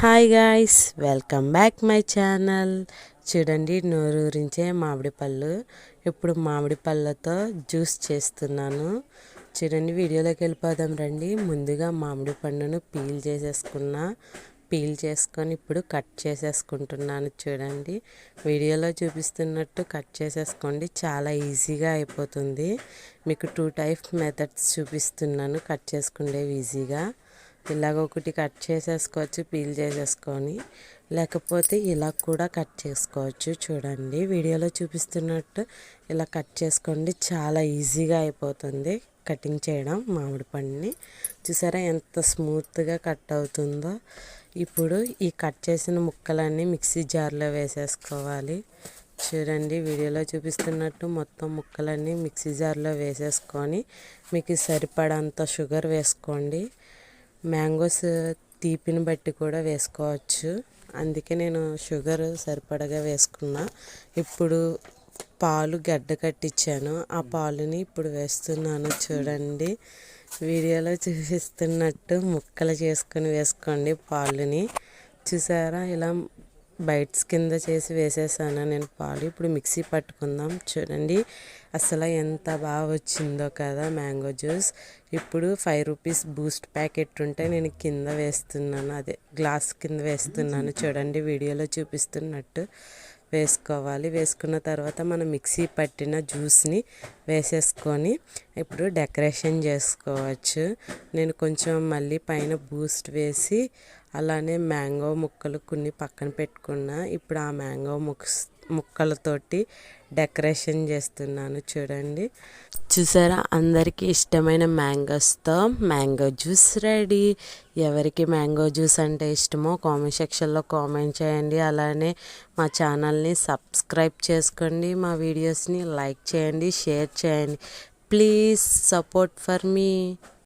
Hi guys, welcome back my channel. చూడండి, నోరూరించే మామిడి పళ్ళు. ఇప్పుడు మామిడి పళ్ళతో జ్యూస్ చేస్తున్నాను. చూడండి, వీడియోలోకి వెళ్ళిపోదాం రండి. ముందుగా మామిడి పండును పీల్ చేసుకొని ఇప్పుడు కట్ చేసేసుకుంటున్నాను. చూడండి, వీడియోలో చూపిస్తున్నట్టు కట్ చేసేసుకోండి, చాలా ఈజీగా అయిపోతుంది. మీకు 2 టైప్ మెథడ్స్ చూపిస్తున్నాను కట్ చేసుకునేవి ఈజీగా. ఇలాగ ఒకటి కట్ చేసేసుకోవచ్చు పీల్ చేసేసుకొని, లేకపోతే ఇలా కూడా కట్ చేసుకోవచ్చు. చూడండి, వీడియోలో చూపిస్తున్నట్టు ఇలా కట్ చేసుకోండి, చాలా ఈజీగా అయిపోతుంది కటింగ్ చేయడం. మామిడి పండుని చూసారా ఎంత స్మూత్గా కట్ అవుతుందో. ఇప్పుడు ఈ కట్ చేసిన ముక్కలన్నీ మిక్సీ జార్లో వేసేసుకోవాలి. చూడండి, వీడియోలో చూపిస్తున్నట్టు మొత్తం ముక్కలన్నీ మిక్సీ జార్లో వేసేసుకొని మీకు సరిపడంత షుగర్ వేసుకోండి. మ్యాంగోస్ తీపిని బట్టి కూడా వేసుకోవచ్చు, అందుకే నేను షుగర్ సరిపడగా వేసుకున్నా. ఇప్పుడు పాలు గడ్డ కట్టించాను, ఆ పాలుని ఇప్పుడు వేస్తున్నాను. చూడండి, వీడియోలో చూపిస్తున్నట్టు ముక్కలు చేసుకొని వేసుకోండి పాలుని. చూసారా, ఇలా బైట్స్ కింద చేసి వేసేసాను నేను పాలు. ఇప్పుడు మిక్సీ పట్టుకుందాం. చూడండి, అసలు ఎంత బాగా వచ్చిందో కదా మ్యాంగో జ్యూస్. ఇప్పుడు 5 రూపీస్ బూస్ట్ ప్యాకెట్ ఉంటే నేను కింద వేస్తున్నాను, అదే గ్లాస్ కింద వేస్తున్నాను. చూడండి, వీడియోలో చూపిస్తున్నట్టు వేసుకోవాలి. వేసుకున్న తర్వాత మనం మిక్సీ పట్టిన జ్యూస్ని వేసేసుకొని ఇప్పుడు డెకరేషన్ చేసుకోవచ్చు. నేను కొంచెం మళ్ళీ పైన బూస్ట్ వేసి అలానే మ్యాంగో ముక్కలు కొన్ని పక్కన పెట్టుకున్నా. ఇప్పుడు ఆ మ్యాంగో ముక్కలతోటి డెకరేషన్ చేస్తున్నాను. చూడండి, చూసారా, అందరికీ ఇష్టమైన మ్యాంగోస్తో మ్యాంగో జ్యూస్ రెడీ. ఎవరికి మ్యాంగో జ్యూస్ అంటే ఇష్టమో కామెంట్ సెక్షన్లో కామెంట్ చేయండి. అలానే మా ఛానల్ని సబ్స్క్రైబ్ చేసుకోండి, మా వీడియోస్ని లైక్ చేయండి, షేర్ చేయండి. Please support for me.